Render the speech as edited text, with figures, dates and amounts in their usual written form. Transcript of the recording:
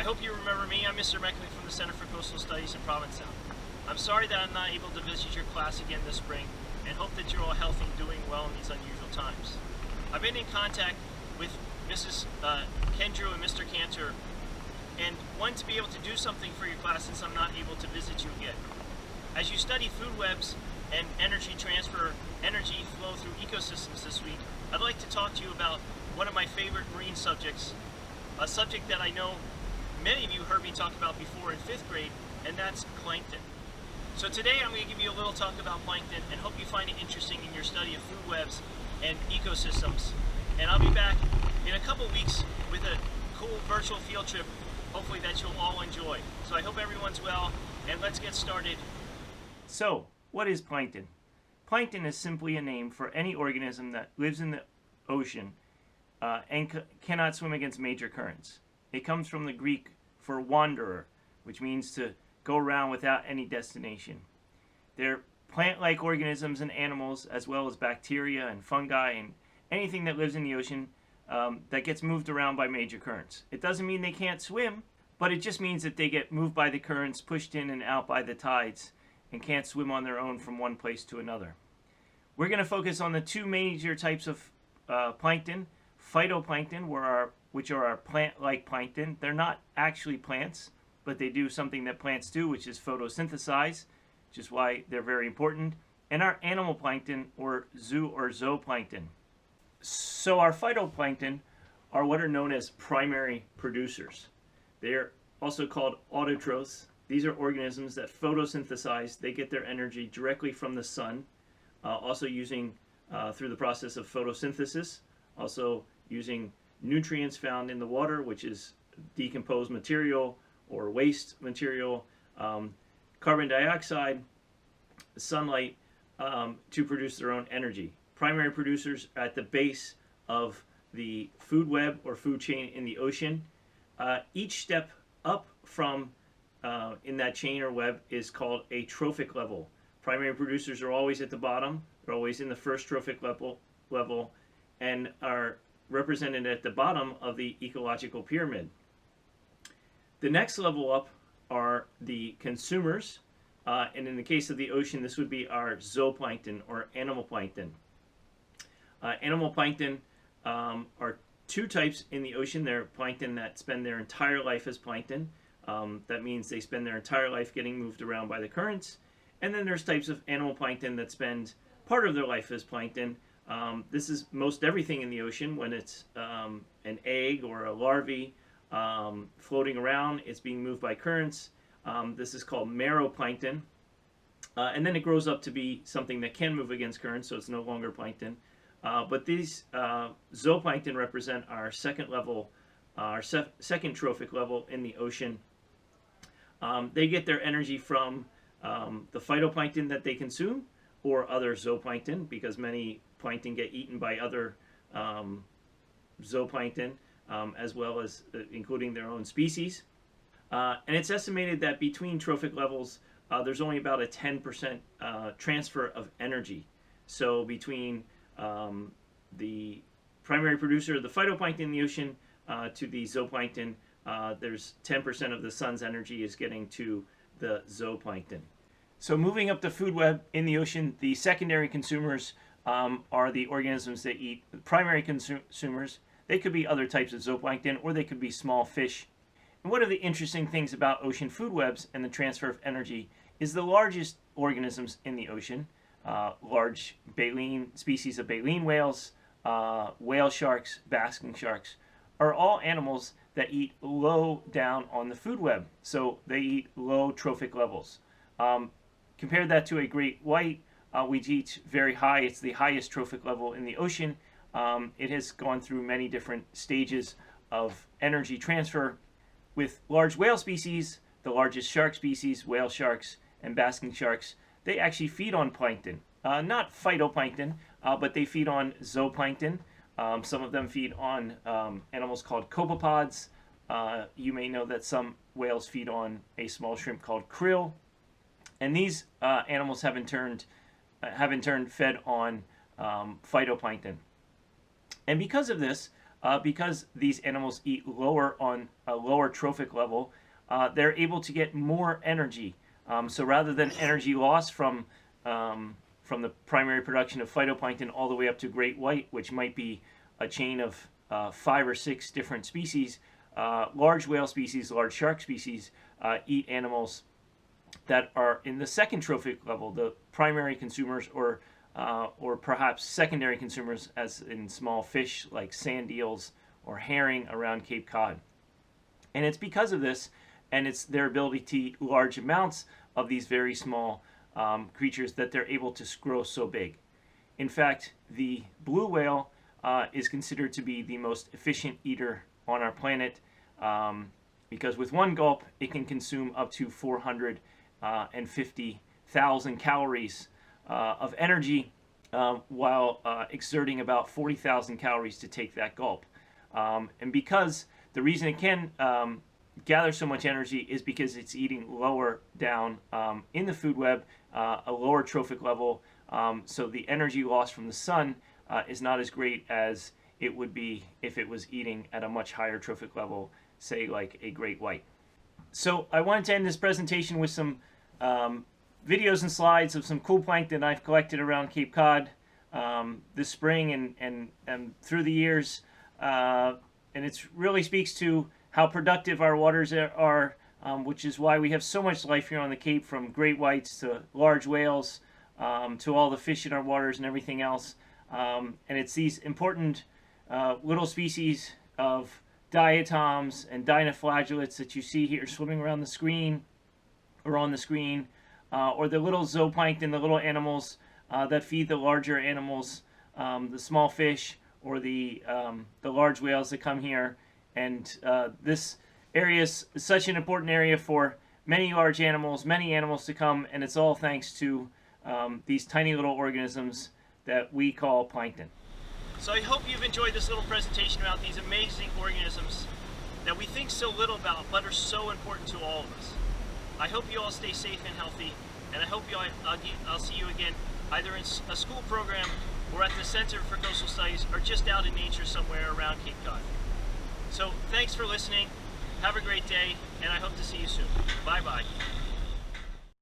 I hope you remember me. I'm Mr. Mechling from the Center for Coastal Studies in Provincetown. I'm sorry that I'm not able to visit your class again this spring, and hope that you're all healthy and doing well in these unusual times. I've been in contact with Mrs. Kendrew and Mr. Cantor, and want to be able to do something for your class since I'm not able to visit you again. As you study food webs and energy transfer, energy flow through ecosystems this week, I'd like to talk to you about one of my favorite marine subjects, a subject that I know many of you heard me talk about before in 5th grade, and that's plankton. So today I'm going to give you a little talk about plankton and hope you find it interesting in your study of food webs and ecosystems. And I'll be back in a couple weeks with a cool virtual field trip, hopefully that you'll all enjoy. So I hope everyone's well, and let's get started. So, what is plankton? Plankton is simply a name for any organism that lives in the ocean and cannot swim against major currents. It comes from the Greek for wanderer, which means to go around without any destination. They're plant-like organisms and animals, as well as bacteria and fungi and anything that lives in the ocean that gets moved around by major currents. It doesn't mean they can't swim, but it just means that they get moved by the currents, pushed in and out by the tides, and can't swim on their own from one place to another. We're going to focus on the two major types of plankton: phytoplankton, which are our plant-like plankton. They're not actually plants, but they do something that plants do, which is photosynthesize, which is why they're very important. And our animal plankton, or zooplankton. So our phytoplankton are what are known as primary producers. They are also called autotrophs. These are organisms that photosynthesize. They get their energy directly from the sun, also using through the process of photosynthesis, also using nutrients found in the water, which is decomposed material or waste material, carbon dioxide, sunlight, to produce their own energy. Primary producers at the base of the food web or food chain in the ocean. Each step up from in that chain or web is called a trophic level. Primary producers are always at the bottom. They're always in the first trophic level and are represented at the bottom of the ecological pyramid. The next level up are the consumers, and in the case of the ocean, this would be our zooplankton or animal plankton. Animal plankton are two types in the ocean. They're plankton that spend their entire life as plankton. That means they spend their entire life getting moved around by the currents. And then there's types of animal plankton that spend part of their life as plankton. This is most everything in the ocean. When it's an egg or a larvae floating around, it's being moved by currents. This is called meroplankton. And then it grows up to be something that can move against currents, so it's no longer plankton. But these zooplankton represent our second level, our second trophic level in the ocean. They get their energy from the phytoplankton that they consume, or other zooplankton, because many plankton get eaten by other zooplankton, as well as including their own species. And it's estimated that between trophic levels, there's only about a 10% transfer of energy. So between the primary producer of the phytoplankton in the ocean to the zooplankton, there's 10% of the sun's energy is getting to the zooplankton. So moving up the food web in the ocean, the secondary consumers are the organisms that eat. The primary consumers, they could be other types of zooplankton, or they could be small fish. And one of the interesting things about ocean food webs and the transfer of energy is the largest organisms in the ocean, large baleen species of baleen whales, whale sharks, basking sharks, are all animals that eat low down on the food web. So they eat low trophic levels. Compare that to a great white, which eats very high. It's the highest trophic level in the ocean. It has gone through many different stages of energy transfer. With large whale species, the largest shark species, whale sharks and basking sharks, they actually feed on plankton. Not phytoplankton, but they feed on zooplankton. Some of them feed on animals called copepods. You may know that some whales feed on a small shrimp called krill. And these animals have in turn fed on phytoplankton. And because of this, because these animals eat lower on a lower trophic level, they're able to get more energy. So rather than energy loss from the primary production of phytoplankton all the way up to great white, which might be a chain of 5 or 6 different species, large whale species, large shark species eat animals that are in the second trophic level, the primary consumers, or perhaps secondary consumers, as in small fish like sand eels or herring around Cape Cod. And it's because of this, and it's their ability to eat large amounts of these very small creatures, that they're able to grow so big. In fact, the blue whale is considered to be the most efficient eater on our planet, because with one gulp it can consume up to 450,000 calories of energy, while exerting about 40,000 calories to take that gulp. And because the reason it can gather so much energy is because it's eating lower down in the food web, a lower trophic level, so the energy loss from the sun is not as great as it would be if it was eating at a much higher trophic level, say like a great white. So I wanted to end this presentation with some videos and slides of some cool plankton I've collected around Cape Cod this spring and through the years, and it really speaks to how productive our waters are, which is why we have so much life here on the Cape, from great whites to large whales, to all the fish in our waters and everything else. And it's these important little species of diatoms and dinoflagellates that you see here swimming around the screen, or on the screen, or the little zooplankton, the little animals that feed the larger animals, the small fish, or the large whales that come here. And this area is such an important area for many large animals, many animals to come, and it's all thanks to these tiny little organisms that we call plankton. So I hope you've enjoyed this little presentation about these amazing organisms that we think so little about, but are so important to all of us. I hope you all stay safe and healthy, and I hope I'll see you again either in a school program, or at the Center for Coastal Studies, or just out in nature somewhere around Cape Cod. So thanks for listening, have a great day, and I hope to see you soon. Bye-bye.